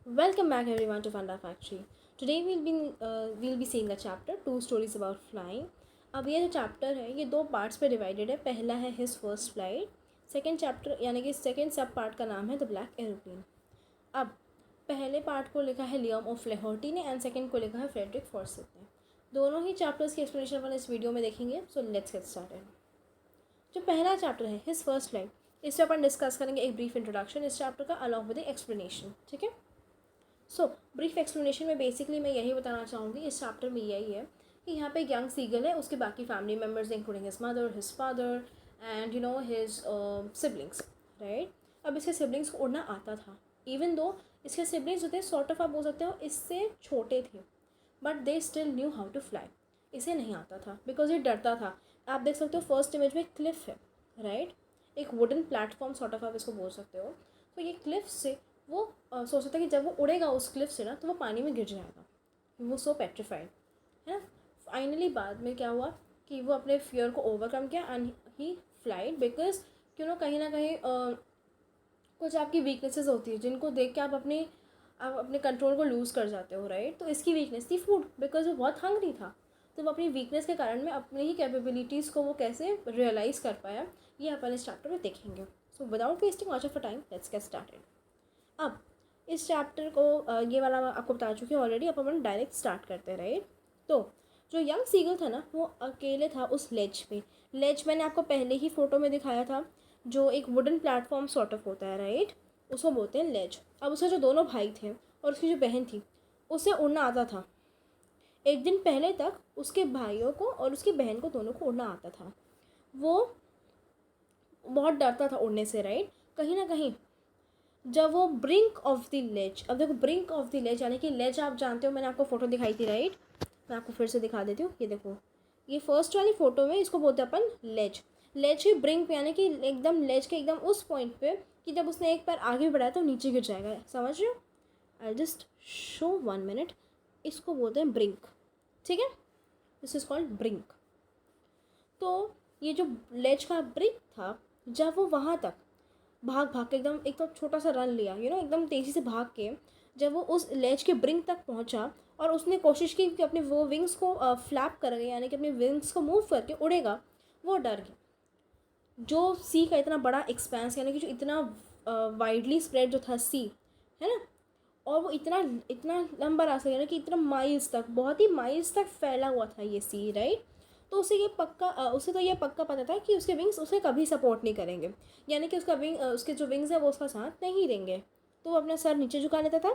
Welcome back everyone to Funda Factory. Today we'll be seeing a chapter, two stories about flying. अब ये जो chapter है ये दो पार्ट्स पे डिवाइडेड है. पहला है his first flight. Second chapter यानी कि सेकंड सब पार्ट का नाम है द ब्लैक एरोप्लेन. अब पहले पार्ट को लिखा है लियम ऑफ लेहर्टी ने एंड सेकंड को लिखा है फ्रेडरिक फॉर्सिथ ने. दोनों ही चैप्टर्स की एक्सप्लेनेशन अपन इस वीडियो में देखेंगे. So let's get started. जो पहला चैप्टर है हिज फर्स्ट फ्लाइट, इससे अपन डिस्कस करेंगे एक ब्रीफ इंट्रोडक्शन इस चैप्टर का अलॉन्ग विद एक्सप्लेनेशन. ठीक है. सो ब्रीफ एक्सप्लेनेशन में बेसिकली मैं यही बताना चाहूँगी इस चैप्टर में यही है कि यहाँ पे यंग सीगल है, उसके बाकी family members including his mother, his father and his siblings. Right. अब इसके सिबलिंग्स को उड़ना आता था, इवन दो इसके सिबलिंग्स जो थे सॉर्ट ऑफ आप बोल सकते हो इससे छोटे थे, but they still knew how to fly. इसे नहीं आता था बिकॉज ये डरता था. आप देख सकते हो फर्स्ट इमेज में क्लिफ है. राइट. एक वुडन प्लेटफॉर्म सॉर्ट ऑफ आप इसको बोल सकते हो. तो ये क्लिफ से वो सोच सकता है कि जब वो उड़ेगा उस क्लिफ से ना तो वो पानी में गिर जाएगा. वो सो पेट्रीफाइड है ना. फाइनली बाद में क्या हुआ कि वो अपने फियर को ओवरकम किया एंड ही फ्लाइड बिकॉज कहीं ना कहीं कुछ आपकी वीकनेसेस होती है जिनको देख के आप अपने कंट्रोल को लूज़ कर जाते हो. राइट. तो इसकी वीकनेस थी फूड बिकॉज वो बहुत हंग्री था. तो वो अपनी वीकनेस के कारण में अपनी ही कैपेबिलिटीज़ को वो कैसे रियलाइज़ कर पाया ये अपन इस चैप्टर में देखेंगे. So without wasting much of a time let's get started. अब इस चैप्टर को ये वाला मैं आपको बता चुकी हूँ ऑलरेडी. अब अपन डायरेक्ट स्टार्ट करते हैं. राइट. तो जो यंग सीगल था ना वो अकेले था उस लेज पे. लेज मैंने आपको पहले ही फ़ोटो में दिखाया था, जो एक वुडन प्लेटफॉर्म सॉर्ट ऑफ होता है. राइट. उसको बोलते हैं लेज. अब उसके जो दोनों भाई थे और उसकी जो बहन थी उसे उड़ना आता था. एक दिन पहले तक उसके भाइयों को और उसकी बहन को दोनों को उड़ना आता था. वो बहुत डरता था उड़ने से. राइट. कहीं ना कहीं जब वो ब्रिंक ऑफ द लेज, अब देखो ब्रिंक ऑफ द लेज यानी कि लेज आप जानते हो, मैंने आपको फ़ोटो दिखाई थी. राइट. मैं आपको फिर से दिखा देती हूँ. ये देखो, ये फर्स्ट वाली फ़ोटो में इसको बोलते हैं अपन लेज. लेज की ब्रिंक पे यानी कि एकदम लेज के एकदम उस पॉइंट पे कि जब उसने एक पैर आगे बढ़ाया तो नीचे गिर जाएगा. समझ रहे हो. I just show 1 minute. इसको बोलते हैं ब्रिंक. ठीक है. This is called brink. तो ये जो लेज का ब्रिंक था, जब वो वहाँ तक भाग भाग के एकदम छोटा सा रन लिया एकदम तेज़ी से भाग के जब वो उस लेज के ब्रिंक तक पहुंचा और उसने कोशिश की कि अपने वो विंग्स को फ्लैप करके यानी कि अपने विंग्स को मूव करके उड़ेगा, वो डर गया. जो सी का इतना बड़ा एक्सपेंस यानी कि जो इतना वाइडली स्प्रेड जो था सी, है ना, और वो इतना इतना लंबा रास्ता यानी कि इतना माइल्स तक, बहुत ही माइल्स तक फैला हुआ था ये सी. राइट. तो उसे तो ये पक्का पता था कि उसके विंग्स उसे कभी सपोर्ट नहीं करेंगे, यानी कि उसके जो विंग्स है वो उसका साथ नहीं देंगे. तो वो अपना सर नीचे झुका लेता था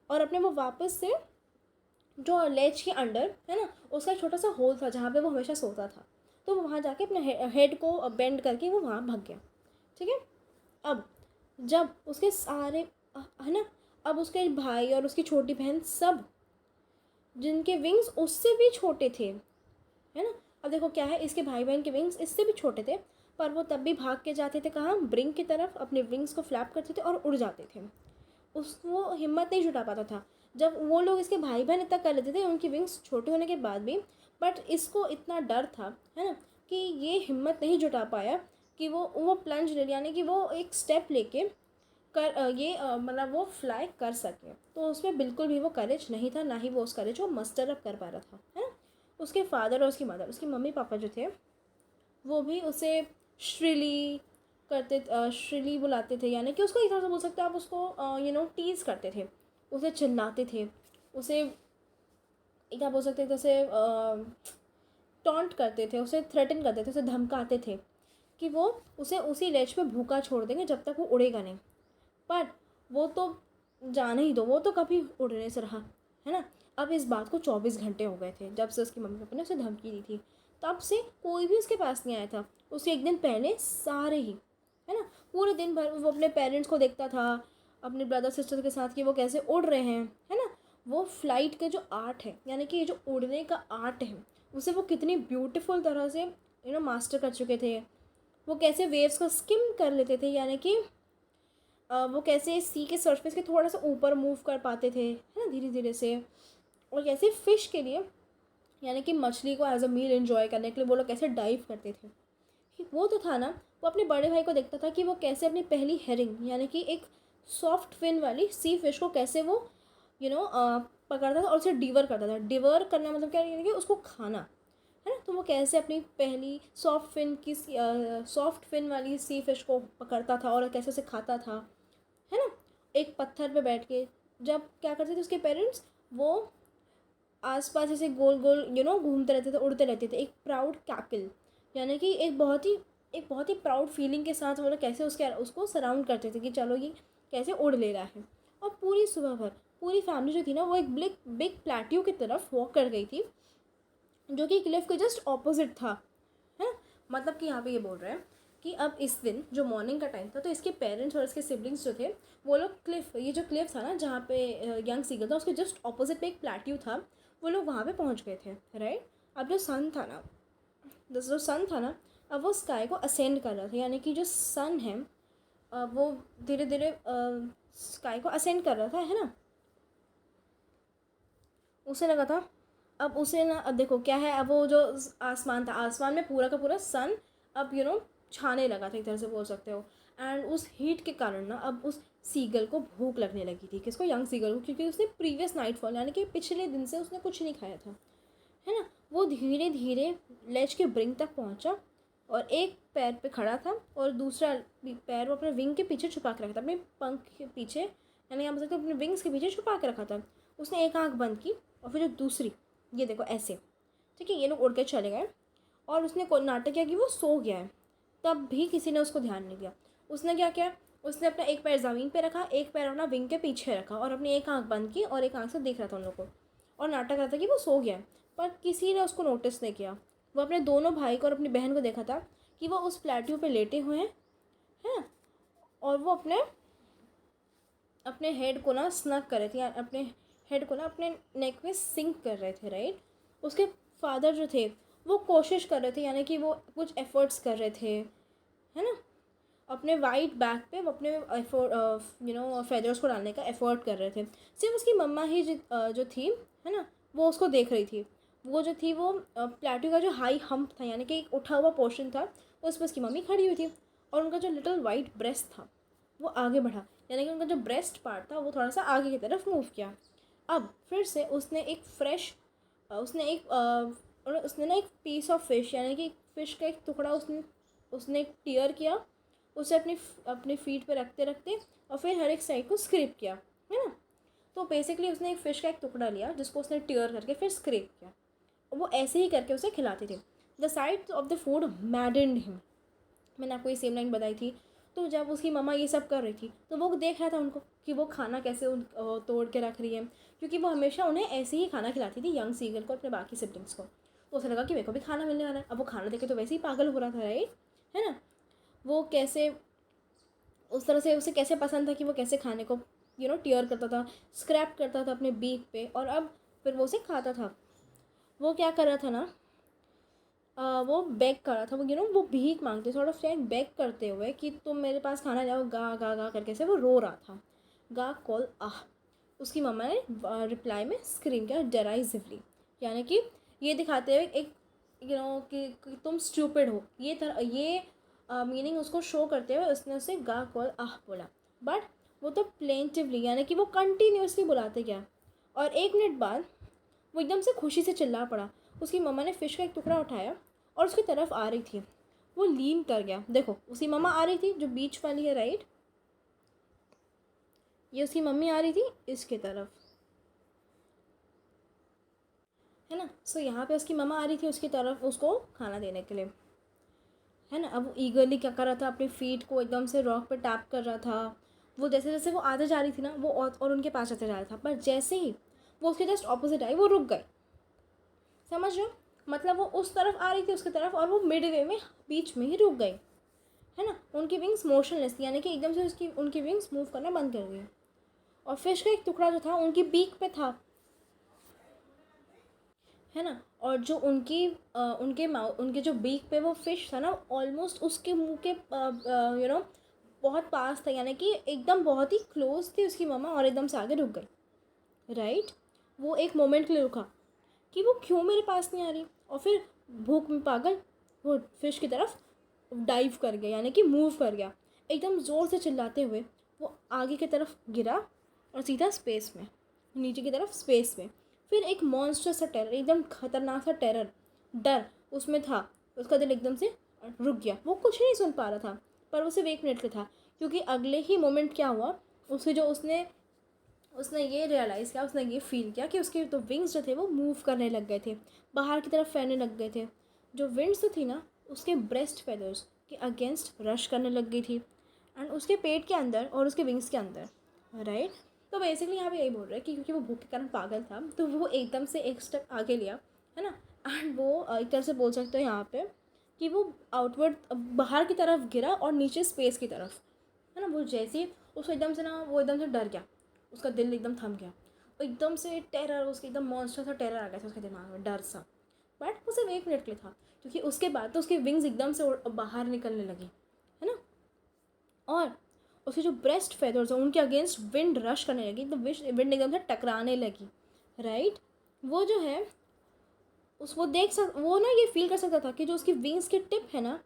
और अपने वो वापस से जो लेज के अंडर है ना उसका एक छोटा सा होल था जहाँ पे वो हमेशा सोता था, तो वो वहाँ जाके अपने हेड को बेंड करके वो वहाँ भाग गया. ठीक है. अब जब उसके सारे है ना, अब उसके भाई और उसकी छोटी बहन सब जिनके विंग्स उससे भी छोटे थे, है ना. अब देखो क्या है, इसके भाई बहन के विंग्स इससे भी छोटे थे, पर वो तब भी भाग के जाते थे कहाँ, ब्रिंक की तरफ. अपने विंग्स को फ्लैप करते थे और उड़ जाते थे. वो हिम्मत नहीं जुटा पाता था. जब वो लोग इसके भाई बहन इतना कर लेते थे उनकी विंग्स छोटे होने के बाद भी, बट इसको इतना डर था, है ना, कि ये हिम्मत नहीं जुटा पाया कि वो प्लंज ले यानी कि वो एक स्टेप लेके मतलब वो फ्लाई कर सके. तो उसमें बिल्कुल भी वो करेज नहीं था, ना ही वो उस करेज को मस्टर अप कर पा रहा था, है ना. उसके फादर और उसकी मदर, उसकी मम्मी पापा जो थे वो भी उसे श्रीली बुलाते थे, यानी कि उसको एक तरह से बोल सकते हैं आप उसको टीज़ करते थे, उसे चिल्लाते थे, उसे क्या बोल सकते थे, उसे टॉन्ट करते थे, उसे थ्रेटन करते थे, उसे धमकाते थे कि वो उसे उसी लेज पे भूखा छोड़ देंगे जब तक वो उड़ेगा नहीं. पर वो तो जाने ही दो, वो तो कभी उड़ने से रहा, है ना. अब इस बात को 24 घंटे हो गए थे जब से उसकी मम्मी पापा ने उसे धमकी दी थी. तब से कोई भी उसके पास नहीं आया था. उसके एक दिन पहले सारे ही, है ना, पूरे दिन भर वो अपने पेरेंट्स को देखता था, अपने ब्रदर सिस्टर के साथ कि वो कैसे उड़ रहे हैं, है ना. वो फ्लाइट का जो आर्ट है यानी कि ये जो उड़ने का आर्ट है उसे वो कितनी ब्यूटीफुल तरह से मास्टर कर चुके थे. वो कैसे वेव्स को स्किम कर लेते थे, यानी कि वो कैसे सी के सरफेस के थोड़ा सा ऊपर मूव कर पाते थे, है ना, धीरे धीरे से. और कैसे फ़िश के लिए यानी कि मछली को एज अ मील एंजॉय करने के लिए वो लोग कैसे डाइव करते थे. वो तो था ना. वो अपने बड़े भाई को देखता था कि वो कैसे अपनी पहली हेरिंग यानी कि एक सॉफ्ट फिन वाली सी फिश को कैसे वो पकड़ता था और उसे डिवर करता था। डिवर करना मतलब क्या, यानी कि उसको खाना, है ना। तो वो कैसे अपनी पहली सॉफ्ट फिन वाली सी फिश को पकड़ता था और कैसे उसे खाता था, है ना। एक पत्थर पे बैठ के जब क्या करते थे उसके पेरेंट्स, वो आसपास ऐसे गोल गोल घूमते रहते थे, उड़ते रहते थे, एक प्राउड कैकल, यानी कि एक बहुत ही प्राउड फीलिंग के साथ वो लोग कैसे उसको सराउंड करते थे कि चलो ये कैसे उड़ ले रहा है। और पूरी सुबह भर पूरी फैमिली जो थी ना, वो एक बिग बिग प्लेट्यू की तरफ वॉक कर गई थी, जो कि क्लिफ के जस्ट ऑपोजिट था, है। मतलब कि यहाँ पे ये बोल रहे हैं कि अब इस दिन जो मॉर्निंग का टाइम था, तो इसके पेरेंट्स और इसके सिबलिंग्स जो थे, वो लोग ये जो क्लिफ था ना जहाँ पे यंग सीगल था, उसके जस्ट ऑपोजिट पे एक प्लेट्यू था, वो लोग वहाँ पे पहुँच गए थे, राइट। अब जो सन था ना, अब वो स्काई को असेंड कर रहा था, यानी कि जो सन है वो धीरे धीरे स्काई को असेंड कर रहा था, है ना। उसे लगा था, अब उसे ना, अब देखो क्या है, अब वो जो आसमान था, आसमान में पूरा का पूरा सन अब छाने लगा था, एक तरह से बोल सकते हो। एंड उस हीट के कारण ना अब उस सीगल को भूख लगने लगी थी, किसको, यंग सीगल को, क्योंकि उसने प्रीवियस नाइटफॉल यानी कि पिछले दिन से उसने कुछ नहीं खाया था, है ना। वो धीरे धीरे लेज के ब्रिंक तक पहुंचा और एक पैर पे खड़ा था और दूसरा पैर वो अपने विंग के पीछे छुपा के रखा था, अपने पंख के पीछे, यानी आप सकते हो अपने विंग्स के पीछे छुपा के रखा था। उसने एक आंख बंद की और फिर जो दूसरी, ये देखो ऐसे, ठीक है, ये लोग उड़ के चले गए और उसने नाटक किया कि वो सो गया है। तब भी किसी ने उसको ध्यान नहीं दिया। उसने क्या किया, उसने अपना एक पैर ज़मीन पे रखा, एक पैर अपना विंग के पीछे रखा और अपनी एक आंख बंद की और एक आंख से देख रहा था उन लोगों को और नाटक कर रहा था कि वो सो गया है। पर किसी ने उसको नोटिस नहीं किया। वो अपने दोनों भाई को और अपनी बहन को देखा था कि वो उस प्लेट्यू पे लेटे हुए हैं, है, और वो अपने अपने हेड को ना स्नग कर रहे थे, अपने हेड को ना अपने नेक में सिंक कर रहे थे, राइट। उसके फादर जो थे वो कोशिश कर रहे थे, यानी कि वो कुछ एफर्ट्स कर रहे थे, है ना। अपने वाइट बैक पे वो अपने फेदर्स को डालने का एफर्ट कर रहे थे। सिर्फ उसकी मम्मा ही जो थी, है ना, वो उसको देख रही थी। वो जो थी वो प्लेट्यू का जो हाई हम्प था, यानी कि एक उठा हुआ पोर्शन था, उस पर उसकी मम्मी खड़ी हुई थी और उनका जो लिटिल वाइट ब्रेस्ट था वो आगे बढ़ा, यानी कि उनका जो ब्रेस्ट पार्ट था वो थोड़ा सा आगे की तरफ मूव किया। अब फिर से उसने एक फ्रेश उसने ना एक पीस ऑफ फिश, यानी कि फ़िश का एक टुकड़ा उसने एक टीयर किया, उसे अपनी फीट पे रखते रखते और फिर हर एक साइड को स्क्रैप किया, है ना। तो बेसिकली उसने एक फ़िश का एक टुकड़ा लिया जिसको उसने टीयर करके फिर स्क्रैप किया। वो ऐसे ही करके उसे खिलाते थे। The side of the food मैडेंड him, मैंने आपको ये सेम लाइन बताई थी। तो जब उसकी मम्मा ये सब कर रही थी तो वो देख रहा था उनको कि वो खाना कैसे तोड़ के रख रही है, क्योंकि वो हमेशा उन्हें ऐसे ही खाना खिलाती थी, यंग सीगल को, अपने बाकी सिबलिंग्स को। तो उसे लगा कि मेरे को भी खाना मिलने वाला है। अब वो खाना देखे तो वैसे ही पागल हो रहा था, राइट, है ना। वो कैसे उस तरह से उसे कैसे पसंद था कि वो कैसे खाने को टीयर करता था, स्क्रैप करता था अपने बीक पे और अब फिर वो उसे खाता था। वो क्या कर रहा था ना, वो बेग कर रहा था, वो वो भीख मांगते, सॉर्ट ऑफ लाइक बेग करते हुए कि तुम मेरे पास खाना लाओ, गा गा गा करके से वो रो रहा था। गा कॉल आह। उसकी मम्मा ने रिप्लाई में स्क्रीम किया डेराइजिवली, यानी कि ये दिखाते हुए एक कि तुम स्टूपिड हो, ये मीनिंग उसको शो करते हुए उसने उसे गा कॉल आह बोला। बट वो तो प्लेंटिवली, यानी कि वो कंटिन्यूसली बुलाते गया और 1 मिनट बाद वो एकदम से खुशी से चिल्ला पड़ा। उसकी मम्मा ने फ़िश का एक टुकड़ा उठाया और उसकी तरफ आ रही थी। वो लीन कर गया, देखो उसकी मम्मा आ रही थी जो बीच वाली है, राइट, ये उसकी मम्मी आ रही थी इसके तरफ, है ना। सो यहाँ पे उसकी मम्मा आ रही थी उसकी तरफ उसको खाना देने के लिए, है ना। अब वो ईगरली क्या कर रहा था, अपनी फीट को एकदम से रॉक पे टैप कर रहा था। वो जैसे जैसे वो आगे जा रही थी ना, वो और उनके पास आते जा रहा था, पर जैसे ही वो उसके जस्ट ऑपोजिट आई वो रुक गए, समझ रहे हो। मतलब वो उस तरफ आ रही थी उसकी तरफ और वो मिड वे में बीच में ही रुक गई, है ना। उनकी विंग्स मोशनलेस थी, यानी कि एकदम से उनकी विंग्स मूव करना बंद कर गई और फिश का एक टुकड़ा जो था उनकी बीक पे था, है ना। और जो उनके जो बीक पे वो फिश था ना, ऑलमोस्ट उसके मुंह के बहुत पास था, यानी कि एकदम बहुत ही क्लोज थी उसकी मम्मा और एकदम से आगे रुक गई, राइट। वो एक मोमेंट के लिए रुका कि वो क्यों मेरे पास नहीं आ रही, और फिर भूख में पागल वो फिश की तरफ डाइव कर गया, यानी कि मूव कर गया एकदम ज़ोर से चिल्लाते हुए। वो आगे की तरफ गिरा और सीधा स्पेस में, नीचे की तरफ स्पेस में। फिर एक मॉन्स्टर सा टेरर, एकदम खतरनाक सा टेरर, डर उसमें था। उसका दिल एकदम से रुक गया, वो कुछ नहीं सुन पा रहा था, पर वो सिर्फ 1 मिनट के था, क्योंकि अगले ही मोमेंट क्या हुआ, उसे जो उसने उसने ये रियलाइज़ किया, उसने ये फील किया कि उसके तो विंग्स जो थे वो मूव करने लग गए थे, बाहर की तरफ फैलने लग गए थे। जो विंड्स तो थी ना, उसके ब्रेस्ट फेदर्स के अगेंस्ट रश करने लग गई थी, एंड उसके पेट के अंदर और उसके विंग्स के अंदर, राइट। तो बेसिकली यहाँ पे यही बोल रहा है कि क्योंकि वो भूख के कारण पागल था, तो वो एकदम से एक स्टेप आगे लिया, है ना। एंड वो एक तरह से बोल सकते हो यहाँ पे कि वो आउटवर्ड बाहर की तरफ गिरा और नीचे स्पेस की तरफ, है ना। वो जैसे ही उसको एकदम से ना, वो एकदम से डर गया, उसका दिल एकदम थम गया, और एकदम से टेरर, उसके एकदम मॉन्स्टर सा टेरर आ गया था उसके दिमाग में, डर सा। बट वो सिर्फ 1 मिनट के लिए था, क्योंकि उसके बाद तो उसके विंग्स एकदम से बाहर निकलने लगे, है ना। और उसके जो ब्रेस्ट फेदर्स हैं उनके अगेंस्ट विंड रश करने लगी, तो विंड एकदम से टकराने लगी, राइट। वो जो है वो ना ये फील कर सकता था कि जो उसकी विंग्स के टिप है ना,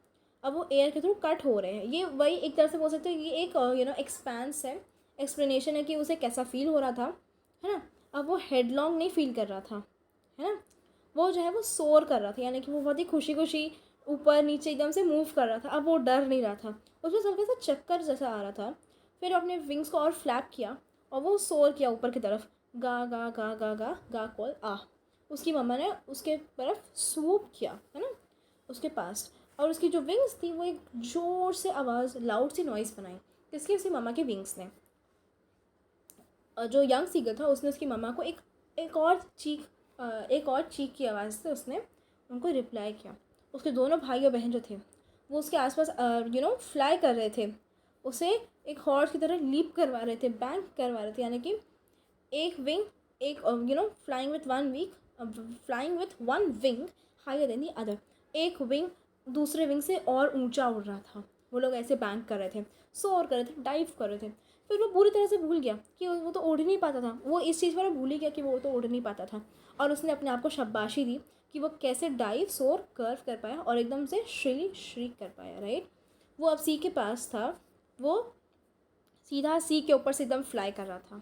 अब वो एयर के थ्रू कट हो रहे हैं। ये वही एक तरह से बोल सकते हैं, ये एक एक्सपेंस है, एक्सप्लेनेशन है कि उसे कैसा फील हो रहा था, है ना। अब वो हेडलॉन्ग नहीं फील कर रहा था, है ना। वो जो है वो सोर कर रहा था, यानी कि वो बहुत ही खुशी खुशी ऊपर नीचे एकदम से मूव कर रहा था। अब वो डर नहीं रहा था, उसमें हल्का सा चक्कर जैसा आ रहा था। फिर अपने विंग्स को और फ्लैप किया और वो सोर किया ऊपर की तरफ, गा गा गा गा गा गा कॉल आ। उसकी मम्मा ने उसके तरफ स्वूप किया, है ना, उसके पास। और उसकी जो विंग्स थी वो एक ज़ोर से आवाज़, लाउड सी नॉइज़ बनाई, किसकी, उसकी मम्मा की विंग्स ने। जो यंग सीगर था उसने उसकी मम्मा को एक और चीख की आवाज़ से उसने उनको रिप्लाई किया। उसके दोनों भाई और बहन जो थे वो उसके आसपास फ्लाई कर रहे थे, उसे एक हॉर्स की तरह लीप करवा रहे थे, बैंक करवा रहे थे, यानी कि एक विंग, एक flying with one wing higher than the other. एक विंग दूसरे विंग से और ऊंचा उड़ रहा था। वो लोग ऐसे बैंक कर रहे थे, सोर कर रहे थे, डाइव कर रहे थे। फिर वो पूरी तरह से भूल गया कि वो तो उड़ नहीं पाता था, वो इस चीज़ पर भूल ही गया कि वो तो उड़ नहीं पाता था। और उसने अपने आप को शाबाशी दी कि वो कैसे डाइव, सोर, कर्व कर पाया और एकदम से श्रीक कर पाया, राइट। वो अब सी के पास था, वो सीधा सी के ऊपर से एकदम फ्लाई कर रहा था।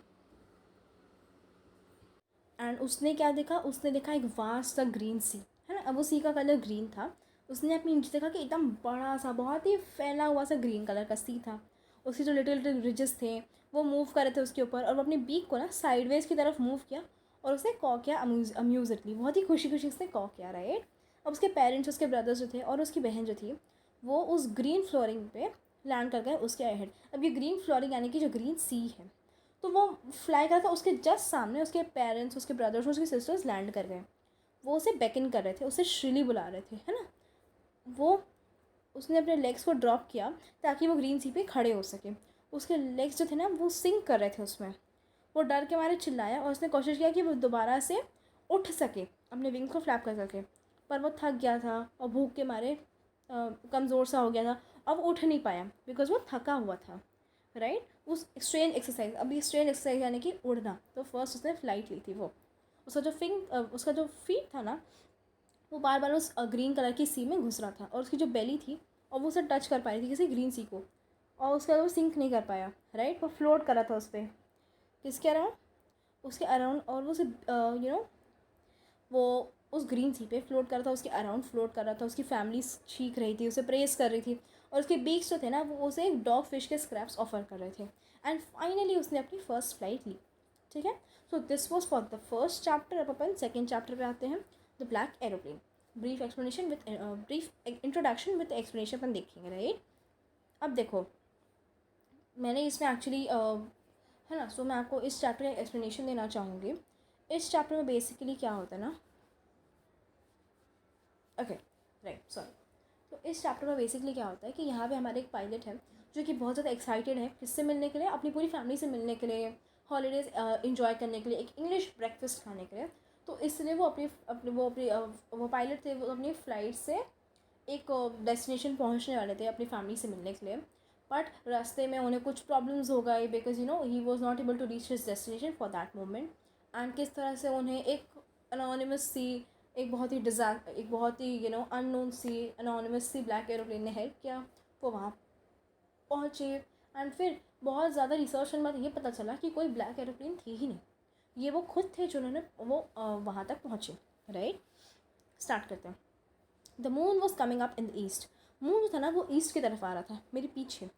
एंड उसने क्या देखा, उसने देखा एक वास्ट सा ग्रीन सी, है ना। अब वो सी का कलर ग्रीन था। उसने अपनी नीचे देखा कि एकदम बड़ा सा, बहुत ही फैला हुआ सा ग्रीन कलर का सी था। उसके जो लिटिल लिटिल रिजेस थे वो मूव कर रहे थे उसके ऊपर, और वो अपनी बीक को ना साइडवेज की तरफ मूव किया और उसने कॉ किया अम्यूजडली, बहुत ही खुशी खुशी उसने कॉ किया, राइट। अब उसके पेरेंट्स, उसके ब्रदर्स जो थे और उसकी बहन जो थी, वो उस ग्रीन फ्लोरिंग पे लैंड कर गए उसके अहेड। अब ये ग्रीन फ्लोरिंग यानी कि जो ग्रीन सी है, तो वो फ्लाई कर रहा था, उसके जस्ट सामने उसके पेरेंट्स, उसके ब्रदर्स, उसकी सिस्टर्स लैंड कर गए। वो उसे बेकन कर रहे थे, उसे श्रीली बुला रहे थे, है ना। वो उसने अपने लेग्स को ड्रॉप किया ताकि वो ग्रीन सी पे खड़े हो सके। उसके लेग्स जो थे ना वो सिंक कर रहे थे उसमें। वो डर के मारे चिल्लाया और उसने कोशिश किया कि वो दोबारा से उठ सके, अपने विंग्स को फ्लैप कर सके, पर वो थक गया था और भूख के मारे कमज़ोर सा हो गया था। अब उठ नहीं पाया बिकॉज वो थका हुआ था, राइट। उस स्ट्रेन एक्सरसाइज, अभी स्ट्रेन एक्सरसाइज यानी कि उड़ना, तो फर्स्ट उसने फ्लाइट ली थी। वो उसका जो फीट था ना, वो बार बार उस ग्रीन कलर की सी में घुस रहा था, और उसकी जो बेली थी और वो उसे टच कर पा रही थी किसी ग्रीन सी को, और उसके बाद वो सिंक नहीं कर पाया, राइट। वो फ्लोट कर रहा था उस पर, किसके अराउंड, उसके अराउंड। और वो उसे वो उस ग्रीन सी पे फ्लोट कर रहा था, उसके अराउंड फ्लोट कर रहा था। उसकी फैमिली चीख रही थी, उसे प्रेस कर रही थी, और उसके बीक्स जो थे ना वो उसे एक डॉग फिश के स्क्रैप्स ऑफर कर रहे थे। एंड फाइनली उसने अपनी फर्स्ट फ्लाइट ली, ठीक है। So this was for the first chapter. अब अपन सेकेंड चैप्टर पे आते हैं, the black aeroplane. Brief explanation with brief introduction with explanation अपन देखेंगे, राइट। अब देखो, मैंने इसमें एक्चुअली है ना, सो मैं आपको इस चैप्टर का एक्सप्लेनेशन देना चाहूँगी। इस चैप्टर में बेसिकली क्या होता है ना, ओके, राइट, सॉरी। तो इस चैप्टर में बेसिकली क्या होता है कि यहाँ पे हमारे एक पायलट है जो कि बहुत ज़्यादा एक्साइटेड है किससे मिलने के लिए, अपनी पूरी फैमिली से मिलने के लिए, हॉलीडेज़ इंजॉय करने के लिए, एक इंग्लिश ब्रेकफास्ट खाने के लिए। तो इसलिए वो वो पायलट थे, वो अपनी फ़्लाइट से एक डेस्टिनेशन पहुँचने वाले थे अपनी फैमिली से मिलने के लिए। बट रास्ते में उन्हें कुछ प्रॉब्लम्स हो गए, because he was not able to reach his destination for that moment. And किस तरह से उन्हें एक अनोनिमस सी, एक बहुत ही अननोन सी, अनोनिमस सी ब्लैक एरोप्लेन ने हेल्प किया। वो वहाँ पहुँचे, एंड फिर बहुत ज़्यादा रिसर्च करने के बाद ये पता चला कि कोई ब्लैक एरोप्लेन थी ही नहीं, ये वो खुद थे जिन्होंने वो वहाँ तक पहुँचे। राइट, स्टार्ट करते हैं। The moon was coming up in the east. Moon जो था ना वो ईस्ट की तरफ आ रहा था मेरे पीछे,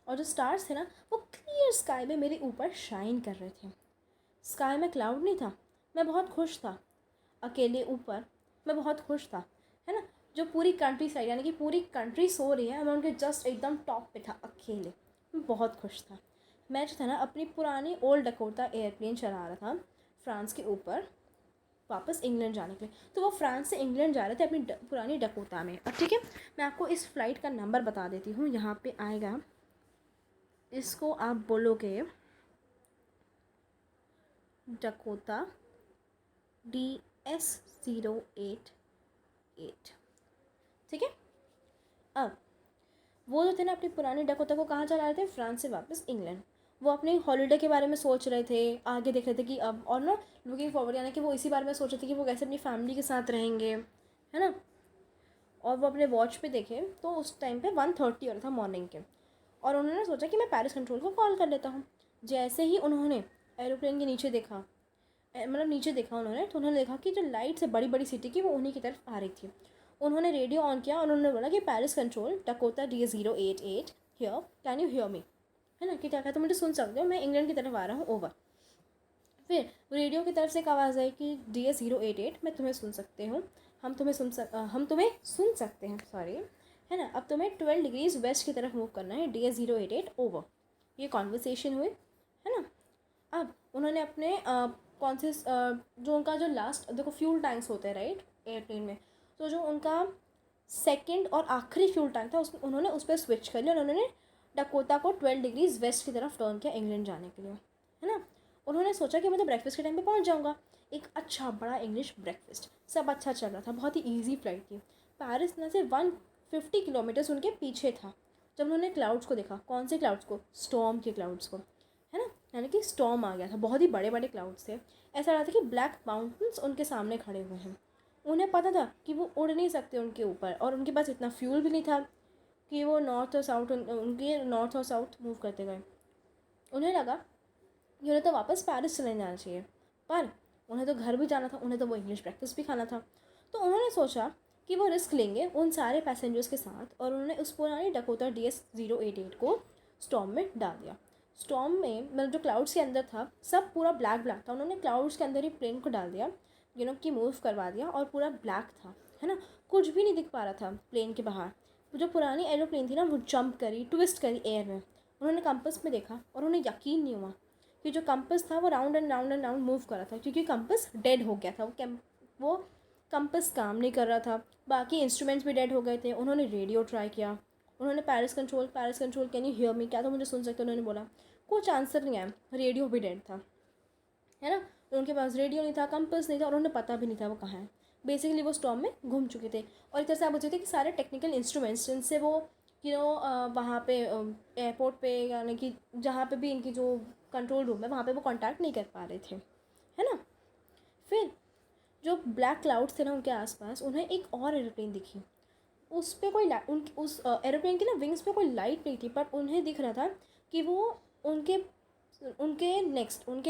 और जो स्टार्स थे ना वो क्लियर स्काई में मेरे ऊपर शाइन कर रहे थे। स्काई में क्लाउड नहीं था, मैं बहुत खुश था अकेले ऊपर, मैं बहुत खुश था, है ना। जो पूरी कंट्री साइड यानी कि पूरी कंट्री सो रही है, मैं उनके जस्ट एकदम टॉप पे था अकेले, मैं बहुत खुश था। मैं जो था ना अपनी पुरानी ओल्ड डकोटा एयरप्लेन चला रहा था फ्रांस के ऊपर वापस इंग्लैंड जाने के लिए। तो वो फ्रांस से इंग्लैंड जा रहे थे अपनी पुरानी डकोटा में। अब ठीक है, मैं आपको इस फ्लाइट का नंबर बता देती हूँ, यहाँ पे आएगा, इसको आप बोलोगे डकोटा DS-088। ठीक है। अब वो जो थे ना अपनी पुरानी डकोटा को कहाँ चला रहे थे, फ्रांस से वापस इंग्लैंड। वो अपने हॉलीडे के बारे में सोच रहे थे, आगे देख रहे थे कि अब, और ना लुकिंग फॉरवर्ड, यानी कि वो इसी बारे में सोच रहे थे कि वो कैसे अपनी फैमिली के साथ रहेंगे, है ना। और वो अपने वॉच पे देखे तो उस टाइम पे 1:30 हो रहा था मॉर्निंग के, और उन्होंने सोचा कि मैं पेरिस कंट्रोल को कॉल कर लेता हूँ। जैसे ही उन्होंने एरोप्लेन के नीचे देखा, मतलब नीचे देखा उन्होंने, तो उन्होंने देखा कि जो लाइट से बड़ी बड़ी सिटी की वो उन्हीं की तरफ आ रही थी। उन्होंने रेडियो ऑन किया और उन्होंने बोला कि Paris control Dakota DS-088 here, can you hear me, है ना, कि क्या कहते हो, मुझे सुन सकते हो, मैं इंग्लैंड की तरफ आ रहा हूँ, ओवर। फिर रेडियो की तरफ से एक आवाज़ आई कि DS-088 मैं तुम्हें सुन सकते हूँ, हम तुम्हें सुन सकते हैं, सॉरी, है ना। अब तुम्हें 12 डिग्रीज वेस्ट की तरफ मूव करना है, DS-088 ओवर। ये कॉन्वर्सेशन हुई, है ना। अब उन्होंने अपने कौन से जो उनका जो लास्ट, देखो फ्यूल टैंक्स होते हैं राइट एयरप्लेन में, तो जो उनका सेकंड और आखिरी फ्यूल टैंक था उन्होंने उस पर स्विच कर लिया और उन्होंने डकोटा को 12 डिग्रीज वेस्ट की तरफ टर्न किया इंग्लैंड जाने के लिए, है ना। उन्होंने सोचा कि मैं तो ब्रेकफास्ट के टाइम पे पहुंच जाऊंगा, एक अच्छा बड़ा इंग्लिश ब्रेकफास्ट, सब अच्छा चल रहा था, बहुत ही ईजी फ्लाइट थी। पेरिस ना से 150 किलोमीटर्स उनके पीछे था जब उन्होंने क्लाउड्स को देखा। कौन से क्लाउड्स को, स्टॉर्म के क्लाउड्स को, है ना, यानी कि स्टॉर्म आ गया था, बहुत ही बड़े बड़े क्लाउड्स थे। ऐसा लगा था कि ब्लैक माउंटेन्स उनके सामने खड़े हुए हैं। उन्हें पता था कि वो उड़ नहीं सकते उनके ऊपर, और उनके पास इतना फ्यूल भी नहीं था कि वो नॉर्थ और साउथ, उनके नॉर्थ और साउथ मूव करते गए। उन्हें लगा कि उन्हें तो वापस पेरिस चले जाना चाहिए, पर उन्हें तो घर भी जाना था, उन्हें तो वो इंग्लिश ब्रेकफास्ट भी खाना था। तो उन्होंने सोचा कि वो रिस्क लेंगे उन सारे पैसेंजर्स के साथ, और उन्होंने उस पुरानी डकोटा DS-088 को स्टॉर्म में डाल दिया। स्टॉर्म में मतलब जो क्लाउड्स के अंदर था सब पूरा ब्लैक ब्लैक था, उन्होंने क्लाउड्स के अंदर ही प्लेन को डाल दिया, कि मूव करवा दिया, और पूरा ब्लैक था, है ना, कुछ भी नहीं दिख पा रहा था प्लेन के बाहर। वो जो पुरानी एरोप्लेन थी ना वो जंप करी, ट्विस्ट करी एयर में। उन्होंने कंपस में देखा और उन्हें यकीन नहीं हुआ कि जो कंपस था वो round and round and round move कर रहा था, क्योंकि कंपस डेड हो गया था, वो कंपस काम नहीं कर रहा था, बाकी इंस्ट्रूमेंट्स भी डेड हो गए थे। उन्होंने रेडियो ट्राई किया, उन्होंने Paris control can you hear me, क्या तो मुझे सुन सकते हो, उन्होंने बोला, कुछ आंसर नहीं आया, रेडियो भी डेड था, है ना। तो उनके पास रेडियो नहीं था, कंपस नहीं था, और उन्हें पता भी नहीं था वो कहाँ है। बेसिकली वो स्टॉर्म में घूम चुके थे, और एक तरह से आप बोलते थे कि सारे टेक्निकल इंस्ट्रूमेंट्स जिनसे वो वहाँ पे एयरपोर्ट पे, यानी कि जहाँ पे भी इनकी जो कंट्रोल रूम है वहाँ पे वो कांटेक्ट नहीं कर पा रहे थे, है ना। फिर जो ब्लैक क्लाउड्स थे ना उनके आसपास, उन्हें एक और एरोप्लेन दिखी। उस पर कोई उस एरोप्लेन की ना विंग्स पे कोई लाइट नहीं थी, पर उन्हें दिख रहा था कि वो उनके उनके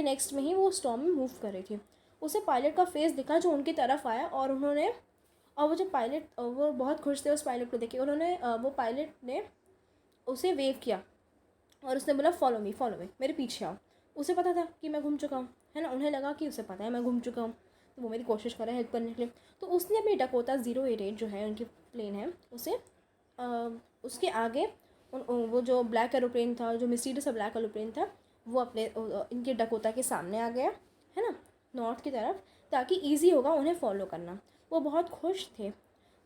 नेक्स्ट में ही वो स्टॉर्म में मूव कर रही थी। उसे पायलट का फेस दिखा जो उनकी तरफ आया, और उन्होंने, और वो जो पायलट, वो बहुत खुश थे उस पायलट को देखे। उन्होंने वो पायलट ने उसे वेव किया और उसने बोला फॉलो मी, मेरे पीछे आओ। उसे पता था कि मैं घूम चुका हूँ, है ना, उन्हें लगा कि उसे पता है मैं घूम चुका हूँ, तो वो मेरी कोशिश कर रहा है हेल्प करने के लिए। तो उसने अपनी डकोटा 088 जो है उनकी प्लेन है, उसे उसके आगे वो जो ब्लैक एरोप्लेन था, जो मिस्टीरियस ब्लैक एरोप्लेन था, वो अपने इनके डकोटा के सामने आ गया, है ना, नॉर्थ की तरफ, ताकि ईजी होगा उन्हें फॉलो करना। वो बहुत खुश थे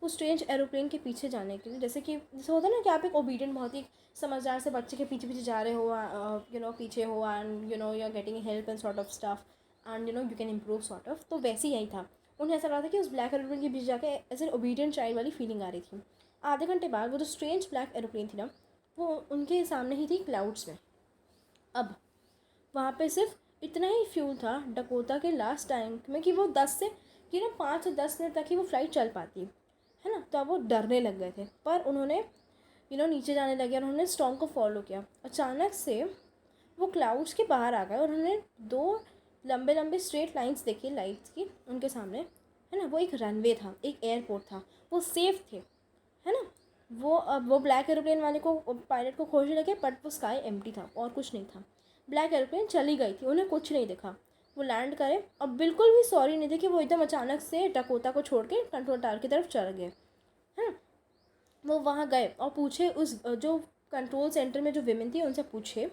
उस स्ट्रेंज एरोप्लेन के पीछे जाने के लिए। जैसे होता है ना कि आप एक ओबीडियंट, बहुत ही समझदार से बच्चे के पीछे पीछे जा रहे हो, पीछे हो, and you are getting help and sort of stuff, and you can improve sort of. तो वैसे यही था, उन्हें ऐसा लगा था कि उस ब्लैक एरोप्लेन के पीछे जाके ऐसे ओबीडियंट चाइल्ड वाली फीलिंग आ रही थी। आधे घंटे बाद वो जो स्ट्रेंज ब्लैक एरोप्लेन थी ना, वो उनके सामने ही थी क्लाउड्स में। अब वहाँ पे सिर्फ इतना ही फ्यूल था डकोटा के लास्ट टैंक में कि वो 5 से 10 मिनट तक ही वो फ्लाइट चल पाती, है ना। तो अब वो डरने लग गए थे, पर उन्होंने नीचे जाने लगे और उन्होंने स्टॉर्म को फॉलो किया। अचानक से वो क्लाउड्स के बाहर आ गए और उन्होंने दो लंबे लंबे स्ट्रेट लाइंस देखी लाइट्स की उनके सामने, है ना। वो एक रनवे था, एक एयरपोर्ट था, वो सेफ थे, है ना। वो अब वो ब्लैक एरोप्लेन वाले को, पायलट को खोजने लगे, बट वो स्काई एम्प्टी था और कुछ नहीं था। ब्लैक एरोप्लेन चली गई थी, उन्हें कुछ नहीं दिखा। वो लैंड करे और बिल्कुल भी सॉरी नहीं थे कि वो एकदम अचानक से डकोटा को छोड़ के कंट्रोल टावर की तरफ चल गए, है ना। वो वहाँ गए और पूछे उस जो कंट्रोल सेंटर में जो विमेन थी उनसे पूछे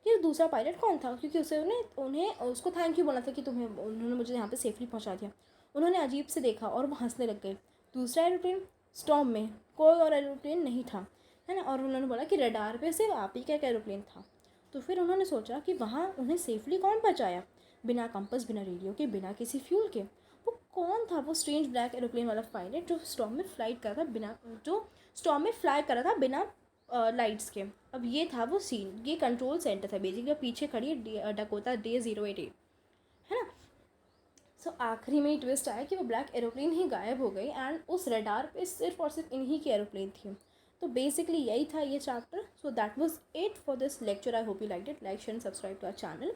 कि दूसरा पायलट कौन था, क्योंकि उसे उन्हें उसको थैंक यू बोला था कि तुम्हें उन्होंने मुझे यहाँ पे सेफली पहुँचा दिया। उन्होंने अजीब से देखा और वो हंसने लग गए। दूसरा एरोप्लेन स्टॉर्म में कोई और एरोप्लेन नहीं था, है ना। और उन्होंने बोला कि रडार पे सिर्फ आप ही का एक एरोप्लेन था। तो फिर उन्होंने सोचा कि वहाँ उन्हें सेफली कौन पहुँचाया, बिना कंपास, बिना रेडियो के, बिना किसी फ्यूल के। वो कौन था वो स्ट्रेंज ब्लैक एरोप्लेन वाला पायलट जो स्टॉर्म में फ्लाइट कर रहा था बिना, जो स्टॉर्म में फ्लाई कर रहा था बिना लाइट्स के। अब ये था वो सीन, ये कंट्रोल सेंटर था बेसिकली, पीछे खड़ी है डकोटा डे 088, है ना। सो आखिरी में ट्विस्ट आया कि वो ब्लैक एरोप्लेन ही गायब हो गई एंड उस रडार पे सिर्फ और सिर्फ इन्हीं की एरोप्लेन थी। तो बेसिकली यही था ये chapter. So that was it for this lecture. I hope you like it. Like share and subscribe to our channel.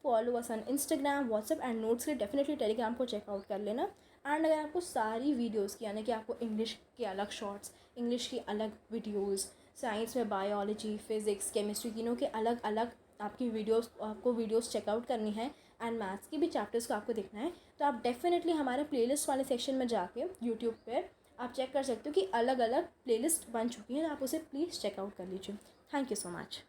Follow us on Instagram, WhatsApp and notes के लिए डेफिनेटली टेलीग्राम को checkout कर लेना। And अगर आपको सारी videos की, यानी कि आपको इंग्लिश के अलग शॉर्ट्स, इंग्लिश की अलग वीडियोज़, साइंस में बायोलॉजी, फिज़िक्स, केमिस्ट्री, तीनों के अलग अलग आपको वीडियोज़ चेकआउट करनी है एंड मैथ्स की भी चैप्टर्स को आपको देखना है, तो आप डेफिनेटली हमारे प्लेलिस्ट वाले सेक्शन में जाके यूट्यूब पर आप चेक कर सकते हो कि अलग अलग प्लेलिस्ट बन चुकी हैं, आप उसे प्लीज़ चेकआउट कर लीजिए। Thank you so much.